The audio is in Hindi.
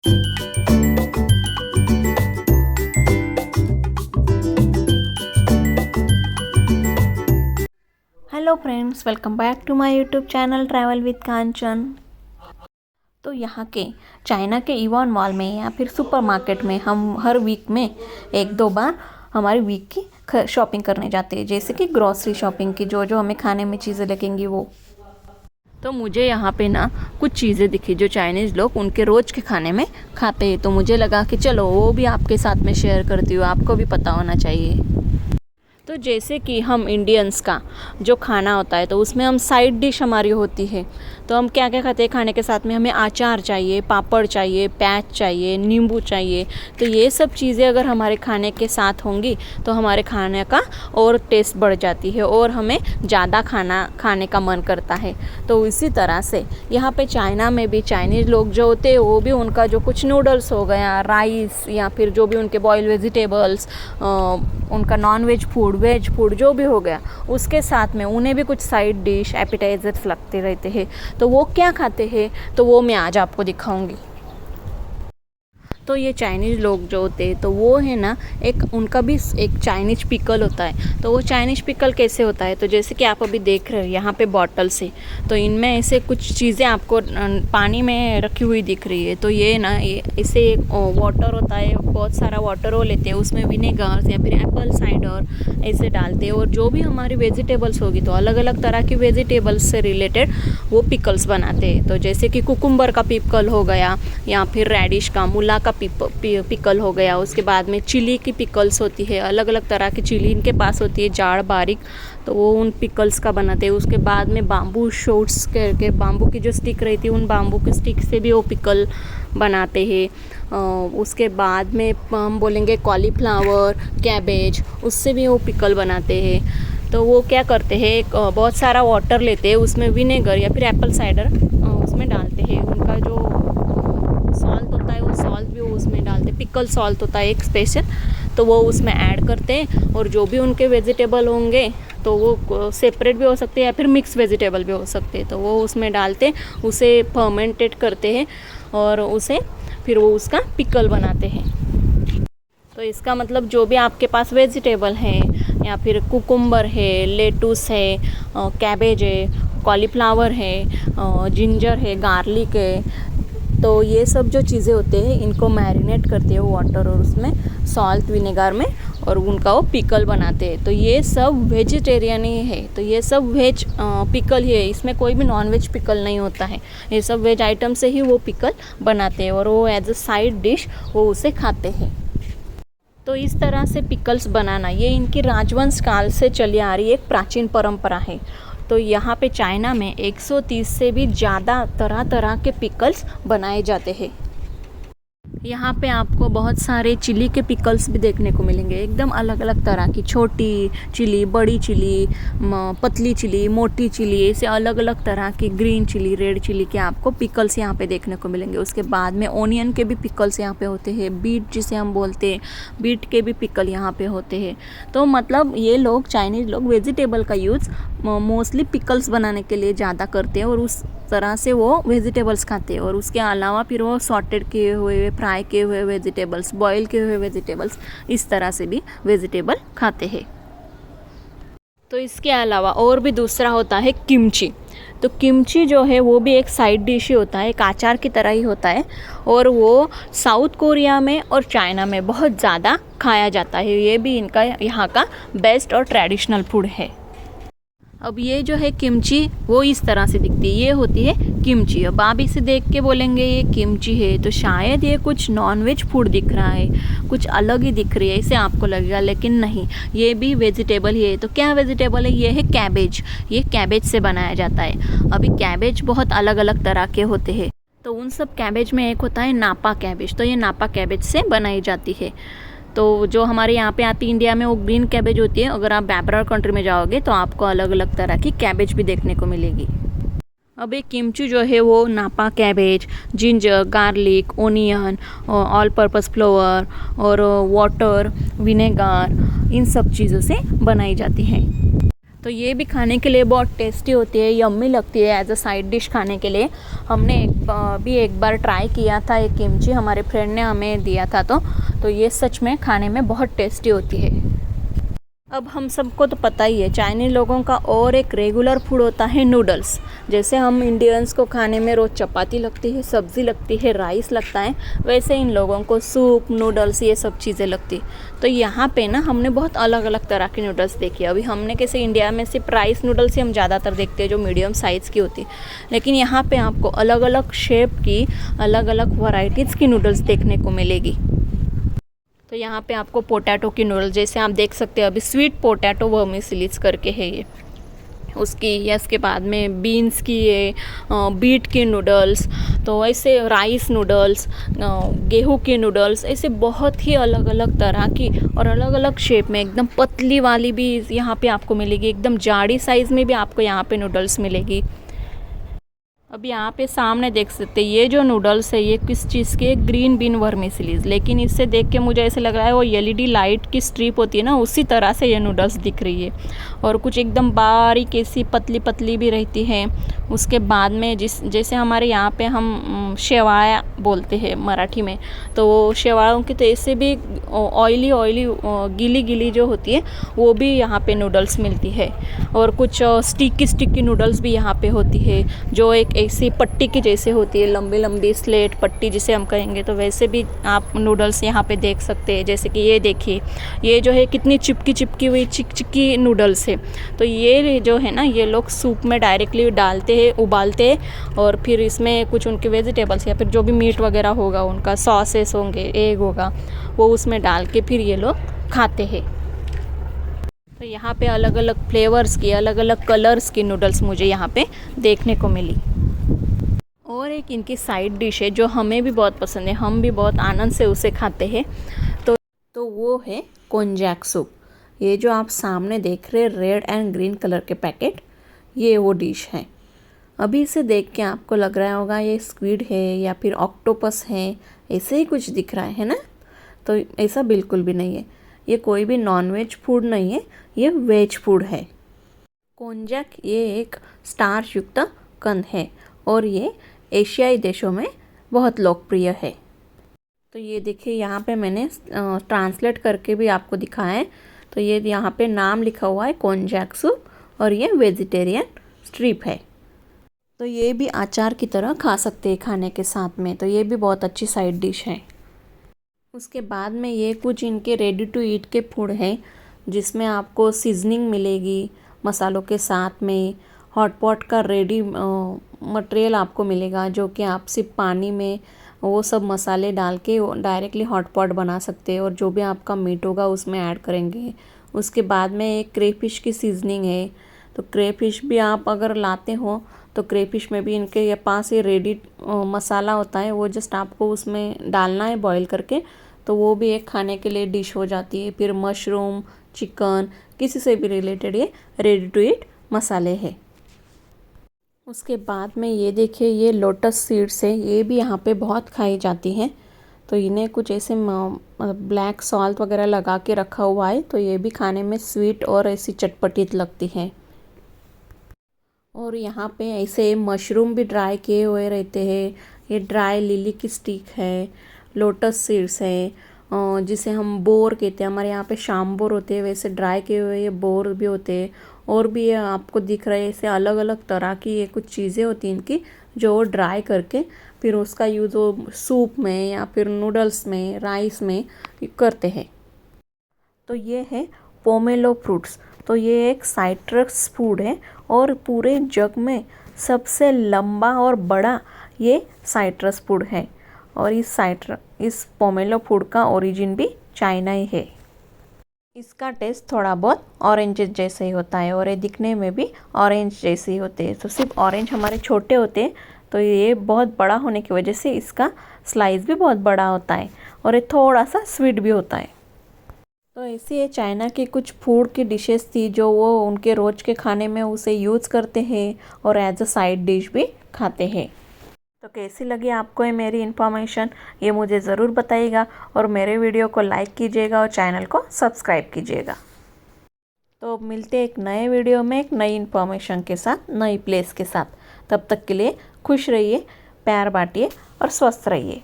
Hello friends, welcome back to my YouTube channel travel with Kanchan. तो यहाँ के चाइना के इवॉन मॉल में या फिर सुपरमार्केट में हम हर वीक में एक दो बार हमारी वीक की शॉपिंग करने जाते हैं, जैसे कि ग्रॉसरी शॉपिंग की, जो जो हमें खाने में चीज़ें लगेंगी वो। तो मुझे यहाँ पे ना कुछ चीज़ें दिखी जो चाइनीज़ लोग उनके रोज़ के खाने में खाते हैं, तो मुझे लगा कि चलो वो भी आपके साथ में शेयर करती हूँ, आपको भी पता होना चाहिए। तो जैसे कि हम इंडियंस का जो खाना होता है तो उसमें हम साइड डिश हमारी होती है, तो हम क्या क्या खाते हैं खाने के साथ में, हमें अचार चाहिए, पापड़ चाहिए, प्याज चाहिए, नींबू चाहिए। तो ये सब चीज़ें अगर हमारे खाने के साथ होंगी तो हमारे खाने का और टेस्ट बढ़ जाती है और हमें ज़्यादा खाना खाने का मन करता है। तो इसी तरह से यहाँ पे चाइना में भी चाइनीज़ लोग जो होते हैं वो भी उनका जो कुछ नूडल्स हो गया, राइस या फिर जो भी उनके बॉयल वेजिटेबल्स, उनका non veg food, veg food जो भी हो गया, उसके साथ में उन्हें भी कुछ साइड डिश एपिटाइजर्स लगते रहते हैं। तो वो क्या खाते हैं तो वो मैं आज आपको दिखाऊंगी। तो ये चाइनीज़ लोग जो होते हैं तो वो है ना, एक उनका भी एक चाइनीज़ पिकल होता है। तो वो चाइनीज़ पिकल कैसे होता है, तो जैसे कि आप अभी देख रहे हो यहाँ पे बॉटल से, तो इनमें ऐसे कुछ चीज़ें आपको पानी में रखी हुई दिख रही है। तो ये ना, ये इसे वाटर होता है, बहुत सारा वाटर वो लेते हैं, उसमें विनेगर या फिर एप्पल साइडर ऐसे डालते हैं, और जो भी हमारी वेजिटेबल्स होगी तो अलग अलग तरह की वेजिटेबल्स से रिलेटेड वो पिकल्स बनाते हैं। तो जैसे कि कुकुम्बर का पिकल हो गया, या फिर रेडिश का, मूला का पिकल हो गया। उसके बाद में चिली की पिकल्स होती है, अलग अलग तरह की चिली इनके पास होती है, जाड़ बारीक, तो वो उन पिकल्स का बनाते हैं। उसके बाद में बाम्बू शूट्स करके, बाम्बू की जो स्टिक रहती है उन बाम्बू के स्टिक से भी वो पिकल बनाते हैं। उसके बाद में हम बोलेंगे कॉलीफ्लावर, कैबेज, उससे भी वो पिकल बनाते हैं। तो वो क्या करते हैं, बहुत सारा वाटर लेते हैं, उसमें विनेगर या फिर एप्पल साइडर उसमें डालते हैं। उनका जो सॉल्ट होता है वो सॉल्ट भी वो उसमें डालते हैं, पिकल सॉल्ट होता है एक स्पेशल, तो वो उसमें ऐड करते हैं। और जो भी उनके वेजिटेबल होंगे तो वो सेपरेट भी हो सकते हैं या फिर मिक्स वेजिटेबल भी हो सकते हैं, तो वो उसमें डालते, उसे फर्मेंटेड करते हैं और उसे फिर वो उसका पिकल बनाते हैं। तो इसका मतलब जो भी आपके पास वेजिटेबल है, या फिर कुकुम्बर है, लेटूस है, कैबेज है, कॉलीफ्लावर है, जिंजर है, गार्लिक है, तो ये सब जो चीज़ें होते हैं इनको मैरिनेट करते हैं वाटर और उसमें सॉल्ट विनेगर में, और उनका वो पिकल बनाते हैं। तो ये सब वेजिटेरियन ही है, तो ये सब वेज पिकल ही है, इसमें कोई भी नॉन वेज पिकल नहीं होता है। ये सब वेज आइटम से ही वो पिकल बनाते हैं और वो एज अ साइड डिश वो उसे खाते हैं। तो इस तरह से पिकल्स बनाना ये इनकी राजवंश काल से चली आ रही एक प्राचीन परंपरा है। तो यहाँ पे चाइना में 130 से भी ज़्यादा तरह तरह के पिकल्स बनाए जाते हैं। यहाँ पे आपको बहुत सारे चिली के पिकल्स भी देखने को मिलेंगे, एकदम अलग अलग तरह की, छोटी चिली, बड़ी चिली, पतली चिली, मोटी चिली, ऐसे अलग अलग तरह की, ग्रीन चिली, रेड चिली के आपको पिकल्स यहाँ पे देखने को मिलेंगे। उसके बाद में ओनियन के भी पिकल्स यहाँ पे होते हैं, बीट जिसे हम बोलते हैं, बीट के भी पिकल यहाँ पे होते हैं। तो मतलब ये लोग, चाइनीज़ लोग, वेजिटेबल का यूज़ मोस्टली पिकल्स बनाने के लिए ज़्यादा करते हैं और उस तरह से वो वेजिटेबल्स खाते हैं। और उसके अलावा फिर वो सॉटेड किए हुए, फ्राई किए हुए वेजिटेबल्स, बॉईल किए हुए वेजिटेबल्स, इस तरह से भी वेजिटेबल खाते हैं। तो इसके अलावा और भी दूसरा होता है किमची। तो किमची जो है वो भी एक साइड डिश ही होता है, एक अचार की तरह ही होता है, और वो साउथ कोरिया में और चाइना में बहुत ज़्यादा खाया जाता है। ये भी इनका यहाँ का बेस्ट और ट्रेडिशनल फूड है। अब ये जो है किमची वो इस तरह से दिखती है, ये होती है किमची। अब आप इसे देख के बोलेंगे ये किमची है तो शायद ये कुछ नॉनवेज फूड दिख रहा है, कुछ अलग ही दिख रही है, इसे आपको लगेगा, लेकिन नहीं, ये भी वेजिटेबल ही है। तो क्या वेजिटेबल है, ये है कैबेज। ये कैबेज से बनाया जाता है। अभी कैबेज बहुत अलग अलग तरह के होते हैं, तो उन सब कैबेज में एक होता है नापा कैबेज, तो ये नापा कैबेज से बनाई जाती है। तो जो हमारे यहाँ पे आती है इंडिया में वो ग्रीन कैबेज होती है, अगर आप बैबरर कंट्री में जाओगे तो आपको अलग अलग तरह की कैबेज भी देखने को मिलेगी। अब एक किमची जो है वो नापा cabbage, ginger, garlic, onion, all purpose flower और वाटर, विनेगर, इन सब चीज़ों से बनाई जाती है। तो ये भी खाने के लिए बहुत टेस्टी होती है, यम्मी लगती है एज अ साइड डिश खाने के लिए। हमने एक बार ट्राई किया था, एक किमची हमारे फ्रेंड ने हमें दिया था, तो ये सच में खाने में बहुत टेस्टी होती है। अब हम सबको तो पता ही है, चाइनीज़ लोगों का और एक रेगुलर फूड होता है नूडल्स। जैसे हम इंडियंस को खाने में रोज़ चपाती लगती है, सब्ज़ी लगती है, राइस लगता है, वैसे इन लोगों को सूप, नूडल्स, ये सब चीज़ें लगती। तो यहाँ पे ना हमने बहुत अलग अलग तरह के नूडल्स देखे। अभी हमने कैसे इंडिया में सिर्फ राइस नूडल्स ही हम ज़्यादातर देखते हैं जो मीडियम साइज़ की होती, लेकिन यहाँ पर आपको अलग अलग शेप की, अलग अलग वैरायटीज़ की नूडल्स देखने को मिलेगी। तो यहाँ पे आपको पोटैटो की नूडल, जैसे आप देख सकते हैं अभी स्वीट पोटैटो वर्मिसेलीज करके है ये उसकी, या इसके बाद में बीन्स की ये बीट की नूडल्स, तो ऐसे राइस नूडल्स, गेहूं की नूडल्स, ऐसे बहुत ही अलग अलग तरह की और अलग अलग शेप में, एकदम पतली वाली भी यहाँ पे आपको मिलेगी, एकदम जाड़ी साइज़ में भी आपको यहाँ पे नूडल्स मिलेगी। अब यहाँ पे सामने देख सकते हैं ये जो नूडल्स है ये किस चीज़ के, ग्रीन बीन वर्मिसेलीज, लेकिन इससे देख के मुझे ऐसे लग रहा है वो एलईडी लाइट की स्ट्रिप होती है ना, उसी तरह से ये नूडल्स दिख रही है, और कुछ एकदम बारीक ऐसी पतली पतली भी रहती है। उसके बाद में जैसे हमारे यहाँ पे हम शेवाया बोलते हैं मराठी में, तो शेवायों की तो ऐसे भी ऑयली गीली गीली जो होती है वो भी यहाँ पे नूडल्स मिलती है, और कुछ स्टिकी नूडल्स भी यहाँ पे होती है जो एक ऐसी पट्टी की जैसे होती है, लंबी लंबी स्लेट पट्टी जिसे हम कहेंगे, तो वैसे भी आप नूडल्स यहाँ पे देख सकते हैं। जैसे कि ये देखिए, ये जो है कितनी चिपकी हुई चिकी नूडल्स है। तो ये जो है ना, ये लोग सूप में डायरेक्टली डालते हैं, उबालते हैं, और फिर इसमें कुछ उनके वेजिटेबल्स या फिर जो भी मीट वगैरह होगा, उनका सॉसेस होंगे, एग होगा, वो उसमें डाल के फिर ये लोग खाते हैं। तो यहाँ पे अलग अलग फ्लेवर्स की, अलग अलग कलर्स की नूडल्स मुझे यहाँ पे देखने को मिली। और एक इनकी साइड डिश है जो हमें भी बहुत पसंद है, हम भी बहुत आनंद से उसे खाते हैं, तो वो है कोंजाक सूप। ये जो आप सामने देख रहे हैं रेड एंड ग्रीन कलर के पैकेट, ये वो डिश है। अभी इसे देख के आपको लग रहा होगा ये स्क्विड है या फिर ऑक्टोपस है, ऐसे ही कुछ दिख रहा है ना, तो ऐसा बिल्कुल भी नहीं है। ये कोई भी नॉनवेज फूड नहीं है, ये वेज फूड है। कोंजाक ये एक स्टार्च युक्त कंद है और ये एशियाई देशों में बहुत लोकप्रिय है। तो ये देखिए यहाँ पे मैंने ट्रांसलेट करके भी आपको दिखाया है। तो ये यहाँ पे नाम लिखा हुआ है कोंजाक सूप, और ये वेजिटेरियन स्ट्रिप है। तो ये भी अचार की तरह खा सकते हैं खाने के साथ में, तो ये भी बहुत अच्छी साइड डिश है। उसके बाद में ये कुछ इनके रेडी टू ईट के फूड हैं, जिसमें आपको सीजनिंग मिलेगी मसालों के साथ में, हॉट पॉट का रेडी मटेरियल आपको मिलेगा, जो कि आप सिर्फ पानी में वो सब मसाले डाल के डायरेक्टली हॉट पॉट बना सकते हैं, और जो भी आपका मीट होगा उसमें ऐड करेंगे। उसके बाद में एक क्रेफिश की सीजनिंग है, तो क्रेफिश भी आप अगर लाते हो तो क्रेफिश में भी इनके पास ये रेडी मसाला होता है, वो जस्ट आपको उसमें डालना है बॉईल करके, तो वो भी एक खाने के लिए डिश हो जाती है। फिर मशरूम, चिकन, किसी से भी रिलेटेड ये रेडी टू ईट मसाले हैं। उसके बाद में ये देखिए, ये लोटस सीड्स है, ये भी यहाँ पे बहुत खाई जाती हैं। तो इन्हें कुछ ऐसे ब्लैक सॉल्ट वगैरह लगा के रखा हुआ है, तो ये भी खाने में स्वीट और ऐसी चटपटी लगती है। और यहाँ पे ऐसे मशरूम भी ड्राई किए हुए रहते हैं। ये ड्राई लिली की स्टिक है, लोटस सीड्स है, जिसे हम बोर कहते हैं, हमारे यहाँ पे शाम बोर होते हैं, वैसे ड्राई किए हुए ये बोर भी होते हैं। और भी ये आपको दिख रहा है, ऐसे अलग अलग तरह की ये कुछ चीज़ें होती हैं इनकी, जो वो ड्राई करके फिर उसका यूज़ वो सूप में या फिर नूडल्स में, राइस में करते हैं। तो ये है पोमेलो फ्रूट्स। तो ये एक साइट्रस फूड है, और पूरे जग में सबसे लंबा और बड़ा ये साइट्रस फूड है। और इस पोमेलो फूड का ओरिजिन भी चाइना ही है। इसका टेस्ट थोड़ा बहुत ऑरेंज जैसे ही होता है, और ये दिखने में भी ऑरेंज जैसे ही होते हैं। तो सिर्फ ऑरेंज हमारे छोटे होते हैं, तो ये बहुत बड़ा होने की वजह से इसका स्लाइस भी बहुत बड़ा होता है, और ये थोड़ा सा स्वीट भी होता है। तो ऐसी ये चाइना की कुछ फूड की डिशेस थी जो वो उनके रोज़ के खाने में उसे यूज़ करते हैं और एज अ साइड डिश भी खाते हैं। तो कैसी लगी आपको ये मेरी इन्फॉर्मेशन, ये मुझे ज़रूर बताइएगा, और मेरे वीडियो को लाइक कीजिएगा और चैनल को सब्सक्राइब कीजिएगा। तो अब मिलते हैं एक नए वीडियो में एक नई इन्फॉर्मेशन के साथ, नई प्लेस के साथ। तब तक के लिए खुश रहिए, प्यार बांटिए और स्वस्थ रहिए।